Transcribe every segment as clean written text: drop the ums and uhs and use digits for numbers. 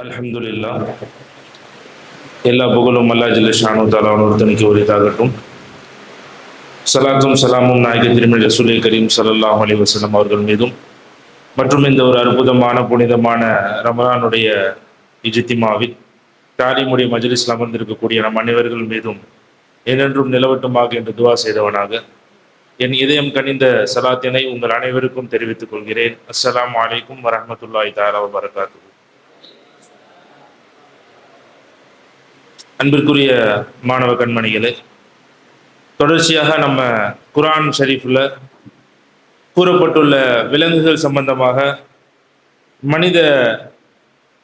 அல்ஹம்துலில்லா, எல்லா புகழும் அல்லா ஜல்ல ஷானு தாலா ஒருத்தனுக்கு உரித்தாகட்டும். சலாத்தும் சலாமும் நாயக திருமதி ரசூலே கரீம் ஸல்லல்லாஹு அலைஹி வஸல்லம் அவர்கள் மீதும் மற்றும் இந்த ஒரு அற்புதமான புனிதமான ரமலானுடைய இஜ்திமாவில் தாலிமுடைய மஜ்லிஸில் அமர்ந்திருக்கக்கூடிய நம் அனைவர்கள் மீதும் என்றென்றும் நிலவட்டுமாக என்று துவா செய்தவனாக என் இதயம் கனிந்த சலாத்தினை உங்கள் அனைவருக்கும் தெரிவித்துக் கொள்கிறேன். அஸ்ஸலாமு அலைக்கும் வரஹ்மத்துல்லாஹி தஆலா வ பரகாத்துஹு. அன்பிற்குரிய மாணவ கண்மணிகளே, தொடர்ச்சியாக நம்ம குர்ஆன் ஷரீஃபில் கூறப்பட்டுள்ள விலங்குகள் சம்பந்தமாக மனித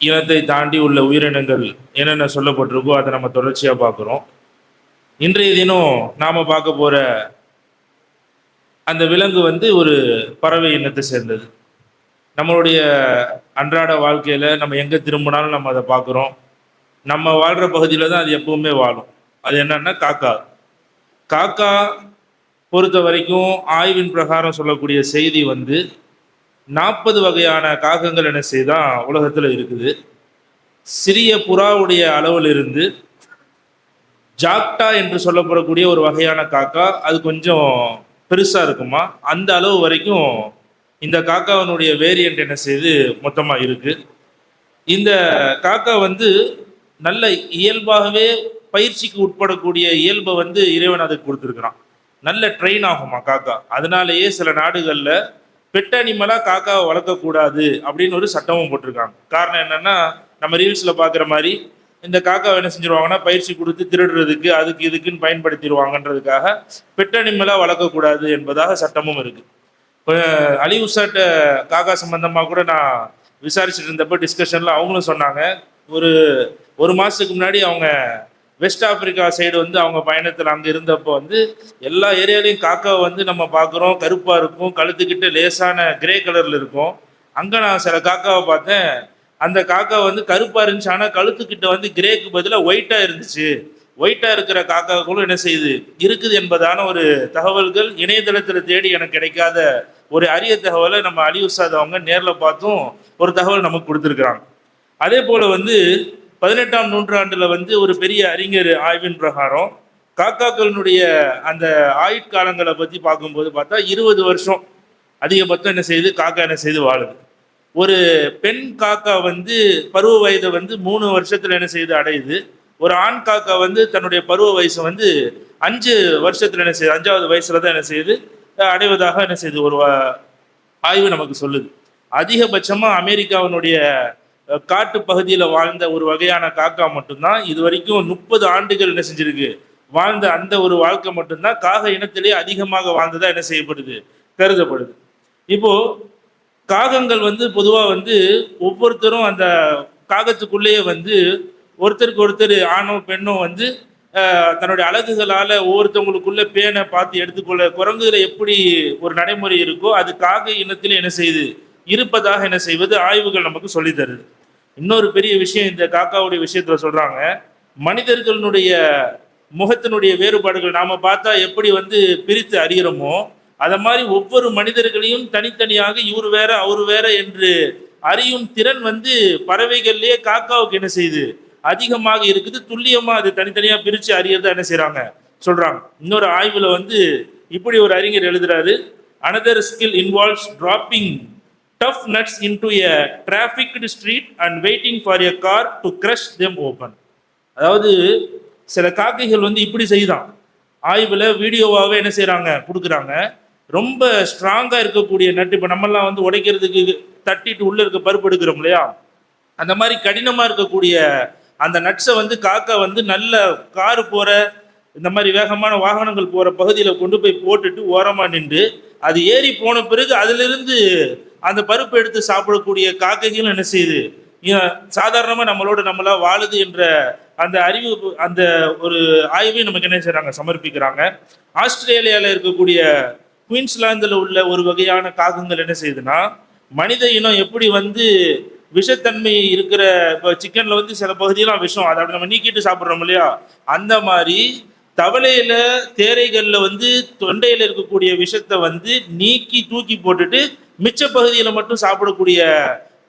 இனத்தை தாண்டி உள்ள உயிரினங்கள் என்னென்ன சொல்லப்பட்டிருக்கோ அதை நம்ம தொடர்ச்சியாக பார்க்குறோம். இன்றைய தினம் நாம் பார்க்க போகிற அந்த விலங்கு ஒரு பறவை இனத்தை சேர்ந்தது. நம்மளுடைய அன்றாட வாழ்க்கையில் நம்ம எங்கே திரும்பினாலும் நம்ம அதை பார்க்குறோம். நம்ம வாழ்கிற பகுதியில் தான் அது எப்பவுமே வாழும். அது என்னன்னா காக்கா. காக்கா பொறுத்த வரைக்கும் ஆய்வின் பிரகாரம் சொல்லக்கூடிய செய்தி 40 வகையான காகங்கள் என்ன செய்தான் உலகத்தில் இருக்குது. சிறிய புறாவுடைய அளவிலிருந்து ஜாக்டா என்று சொல்லப்படக்கூடிய ஒரு வகையான காக்கா, அது கொஞ்சம் பெருசாக இருக்குமா, அந்த அளவு வரைக்கும் இந்த காக்காவினுடைய வேரியண்ட் என்ன செய்து மொத்தமாக இருக்கு. இந்த காக்கா நல்ல இயல்பாகவே பயிற்சிக்கு உட்படக்கூடிய இயல்பை இறைவன் அதுக்கு கொடுத்துருக்கிறான். நல்ல ட்ரெயின் ஆகுமா காக்கா. அதனாலேயே சில நாடுகளில் பெட் அனிமலாக காக்காவை வளர்க்கக்கூடாது அப்படின்னு ஒரு சட்டமும் போட்டிருக்காங்க. காரணம் என்னன்னா, நம்ம ரீல்ஸில் பார்க்குற மாதிரி இந்த காக்காவை என்ன செஞ்சிருவாங்கன்னா பயிற்சி கொடுத்து திருடுறதுக்கு அதுக்கு இதுக்குன்னு பயன்படுத்திடுவாங்கன்றதுக்காக பெட் அனிமலாக வளர்க்கக்கூடாது என்பதாக சட்டமும் இருக்குது. இப்போ அலி உசாட்ட காக்கா சம்பந்தமாக கூட நான் விசாரிச்சுட்டு இருந்தப்போ டிஸ்கஷனில் அவங்களும் சொன்னாங்க, ஒரு மாதத்துக்கு முன்னாடி அவங்க வெஸ்ட் ஆப்பிரிக்கா சைடு அவங்க பயணத்தில் அங்கே இருந்தப்போ எல்லா ஏரியாலையும் காக்காவை நம்ம பார்க்குறோம். கருப்பாக இருக்கும், கழுத்துக்கிட்ட லேசான கிரே கலரில் இருக்கும். அங்கே நான் சில காக்காவை பார்த்தேன், அந்த காக்கா கருப்பாக இருந்துச்சு, ஆனால் கழுத்துக்கிட்ட கிரேக்கு பதிலாக ஒயிட்டாக இருந்துச்சு. ஒயிட்டாக இருக்கிற காக்காக்களும் என்ன செய்யுது இருக்குது என்பதான ஒரு தகவல்கள் இணையதளத்தில் தேடி எனக்கு கிடைக்காத ஒரு அரிய தகவலை நம்ம அலி உஸ்தாத் அவங்க நேரில் பார்த்தும் ஒரு தகவல் நமக்கு கொடுத்துருக்குறாங்க. அதே போல் 18ஆம் நூற்றாண்டில் ஒரு பெரிய அறிஞர் ஆய்வின் பிரகாரம் காக்காக்களினுடைய அந்த ஆயுட்காலங்களை பற்றி பார்க்கும்போது பார்த்தா 20 வருஷம் அதிகபட்சம் என்ன செய்யுது காக்கா என்ன செய்து வாழுது. ஒரு பெண் காக்கா பருவ வயதை 3 வருஷத்தில் என்ன செய்து அடையுது. ஒரு ஆண் காக்கா தன்னுடைய பருவ வயசை 5 வருஷத்தில் என்ன செய்யுது, 5வது வயசுல தான் என்ன செய்யுது அடைவதாக என்ன செய்யுது ஒரு ஆய்வு நமக்கு சொல்லுது. அதிகபட்சமாக அமெரிக்காவினுடைய காட்டு பகுதியில் வாழ்ந்த ஒரு வகையான காக்கா மட்டும்தான் இது வரைக்கும் 30 ஆண்டுகள் என்ன செஞ்சிருக்கு வாழ்ந்த அந்த ஒரு வாழ்க்கை மட்டும்தான் காக இனத்திலே அதிகமாக வாழ்ந்ததா என்ன செய்யப்படுது கருதப்படுது. இப்போ காகங்கள் பொதுவாக ஒவ்வொருத்தரும் அந்த காகத்துக்குள்ளேயே ஒருத்தருக்கு ஒருத்தர் ஆணோ பெண்ணோ தன்னுடைய அழகுகளால் ஒவ்வொருத்தவங்களுக்குள்ள பேனை பார்த்து எடுத்துக்கொள்ள குரங்குல எப்படி ஒரு நடைமுறை இருக்கோ அது காக இனத்திலே என்ன செய்யுது இருப்பதாக என்ன செய்வது ஆய்வுகள் நமக்கு சொல்லி தருது. இன்னொரு பெரிய விஷயம் இந்த காக்காவுடைய விஷயத்துல சொல்றாங்க, மனிதர்களுடைய முகத்தினுடைய வேறுபாடுகள் நாம பார்த்தா எப்படி பிரித்து அறிகிறோமோ அத மாதிரி ஒவ்வொரு மனிதர்களையும் தனித்தனியாக இவர் வேற அவர் வேற என்று அறியும் திறன் பறவைகள்லயே காக்காவுக்கு என்ன செய்யுது அதிகமாக இருக்குது. துல்லியமா அது தனித்தனியா பிரிச்சு அறியறதா என்ன செய்யறாங்க சொல்றாங்க. இன்னொரு ஆய்வுல இப்படி ஒரு அறிஞர் எழுதுறாரு, another skill involves dropping tough nuts into a trafficked street and waiting for a car to crush them open. அதாவது சில காக்கைகள் இப்படி செய்தான். ஆய்வுல வீடியோவாகவே என்ன செய்யறாங்க கொடுக்குறாங்க. ரொம்ப ஸ்ட்ராங்கா இருக்கக்கூடிய நட்டு, இப்போ நம்மெல்லாம் உடைக்கிறதுக்கு தட்டிட்டு உள்ள இருக்க பருப்பு எடுக்கிறோம் இல்லையா, அந்த மாதிரி கடினமா இருக்கக்கூடிய அந்த நட்ஸை காக்கா நல்ல காரு போற இந்த மாதிரி வேகமான வாகனங்கள் போற பகுதியில கொண்டு போய் போட்டுட்டு ஓரமா நின்று அது ஏறி போன பிறகு அதிலிருந்து அந்த பருப்பு எடுத்து சாப்பிடக்கூடிய காக்கைகள் என்ன செய்யுது சாதாரணமா நம்மளா வாழுது என்ற அந்த அறிவு அந்த ஒரு ஆய்வை நமக்கு என்ன செய்யறாங்க சமர்ப்பிக்கிறாங்க. ஆஸ்திரேலியால இருக்கக்கூடிய குயின்ஸ்லாந்துல உள்ள ஒரு வகையான காகங்கள் என்ன செய்யுதுன்னா, மனித இனம் எப்படி விஷத்தன்மை இருக்கிற இப்போ சிக்கன்ல சில பகுதியெல்லாம் விஷம் அதை நம்ம நீக்கிட்டு சாப்பிட்றோம் இல்லையா, அந்த மாதிரி தவளையில தேரைகள்ல தொண்டையில இருக்கக்கூடிய விஷத்தை நீக்கி தூக்கி போட்டுட்டு மிச்ச பகுதியில மட்டும் சாப்பிடக்கூடிய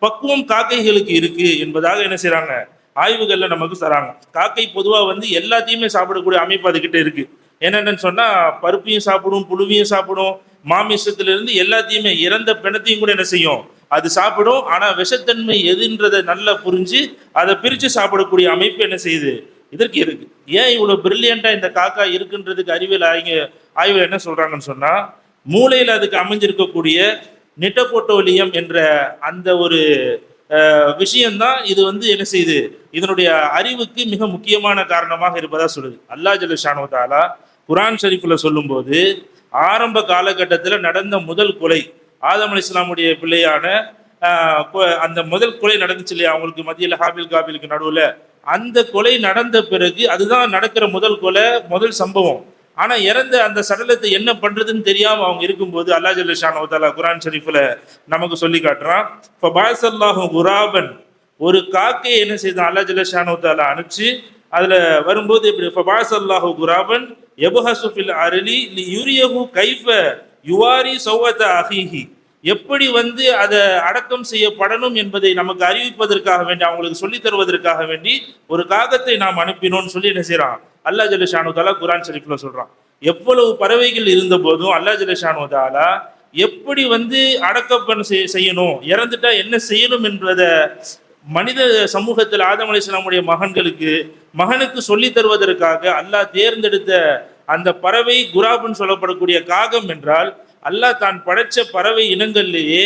பக்குவம் காக்கைகளுக்கு இருக்கு என்பதாக என்ன செய்றாங்க, ஆய்வுகள்ல நமக்கு தராங்க. காக்கை பொதுவா வந்து எல்லாத்தையுமே சாப்பிடக்கூடிய அமைப்பு அதுகிட்ட இருக்கு. என்னென்னு சொன்னா பருப்பையும் சாப்பிடும், புழுவையும் சாப்பிடும், மாமிசத்திலிருந்து எல்லாத்தையுமே, இறந்த பிணத்தையும் கூட என்ன செய்யும், அது சாப்பிடும். ஆனா விஷத்தன்மை எதுன்றதை நல்லா புரிஞ்சு அதை பிரிச்சு சாப்பிடக்கூடிய அமைப்பு என்ன செய்யுது, இதற்கு இருக்கு. ஏன் இவ்வளவு பிரில்லியண்டா இந்த காக்கா இருக்குன்றதுக்கு அறிவியல் ஆய்வுல என்ன சொல்றாங்கன்னு சொன்னா, மூளையில அதுக்கு அமைஞ்சிருக்கக்கூடிய நிட்டோபோட்டோலியம் என்ற அந்த ஒரு விஷயம்தான் இது வந்து என்ன செய்யுது, இதனுடைய அறிவுக்கு மிக முக்கியமான காரணமாக இருப்பதா சொல்லுது. அல்லாஹ் ஜல்ல ஷானு தஆலா குர்ஆன் ஷரீஃப்ல சொல்லும்போது, ஆரம்ப காலகட்டத்தில் நடந்த முதல் கொலை, ஆதம் அலைஹிஸ்ஸலாமுடைய பிள்ளையான அந்த முதல் கொலை நடந்துச்சு இல்லையா, அவங்களுக்கு மத்தியில் ஹாபில் காபிலுக்கு நடுவில், அந்த கொலை நடந்த பிறகு அதுதான் நடக்கிற முதல் கொலை, முதல் சம்பவம். ஆனா இறந்த அந்த சடலத்தை என்ன பண்றதுன்னு தெரியாம அவங்க இருக்கும்போது அல்லாஹ் ஜல்ல ஷானு தஆலா குர்ஆன் ஷரீஃப்ல நமக்கு சொல்லி காட்டுறான். ஃபபாஸல்லாஹு குராபன், ஒரு காக்கையை என்ன செய்தான் அல்லாஹ் ஜல்ல ஷானு தஆலா அனுப்பிச்சு, அதுல வரும்போது இப்படி ஃபபாஸல்லாஹு குராபன் யபஹசு ஃபில் அர்லி லியுரியஹு கைஃப யுவாரி சௌவத அஹீஹி, எப்படி வந்து அதை அடக்கம் செய்யப்படணும் என்பதை நமக்கு அறிவிப்பதற்காக வேண்டி, அவங்களுக்கு சொல்லி தருவதற்காக வேண்டி ஒரு காகத்தை நாம் அனுப்பினோம்னு சொல்லி என்ன செய்யறான் அல்லாஹ் ஜல்ல ஷானு தஆலா குர்ஆன் ஷரீஃப்ல சொல்றான். எவ்வளவு பறவைகள் இருந்த போதும் அல்லாஹ் ஜல்ல ஷானு தஆலா எப்படி வந்து அடக்கம் செய்யணும், இறந்துட்டா என்ன செய்யணும் என்பதை மனித சமூகத்தில் ஆதம் அலைஹிஸ்ஸலாமுடைய மகனுக்கு சொல்லி தருவதற்காக அல்லாஹ் தேர்ந்தெடுத்த அந்த பறவை குராபுன்னு சொல்லப்படக்கூடிய காகம் என்றால், அல்லாஹ் தான் படைச்ச பறவை இனங்கள்லேயே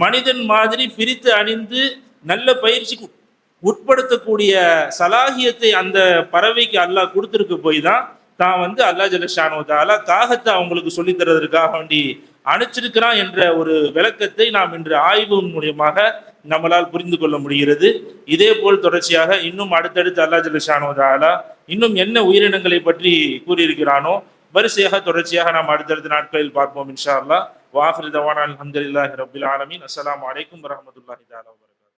மனிதன் மாதிரி பிரித்து அணிந்து நல்ல பயிற்சிக்கு உட்படுத்தக்கூடிய சலாகியத்தை அந்த பறவைக்கு அல்லாஹ் கொடுத்துருக்கு போய் தான் வந்து அல்லாஹ் ஜல்ல ஷானு தஆலா காகத்தை அவங்களுக்கு சொல்லி தருவதற்காக வேண்டி அனுப்பிச்சிருக்கிறான் என்ற ஒரு விளக்கத்தை நாம் இன்று ஆய்வு மூலியமாக நம்மளால் புரிந்து கொள்ள முடிகிறது. இதே போல் தொடர்ச்சியாக இன்னும் அடுத்தடுத்து அல்லாஹ் ஜல்ல ஷானு தஆலா இன்னும் என்ன உயிரினங்களை பற்றி கூறியிருக்கிறானோ வரிசையாக தொடர்ச்சியாக நாம் அடுத்தடுத்த நாட்களில் பார்ப்போம் இன்ஷா அல்லாஹ். வாஹிரு தவானா அல்ஹம்துலில்லாஹி ரப்பில் ஆலமீன். அஸ்ஸலாமு அலைக்கும் வரஹ்மத்துல்லாஹி தஆலா.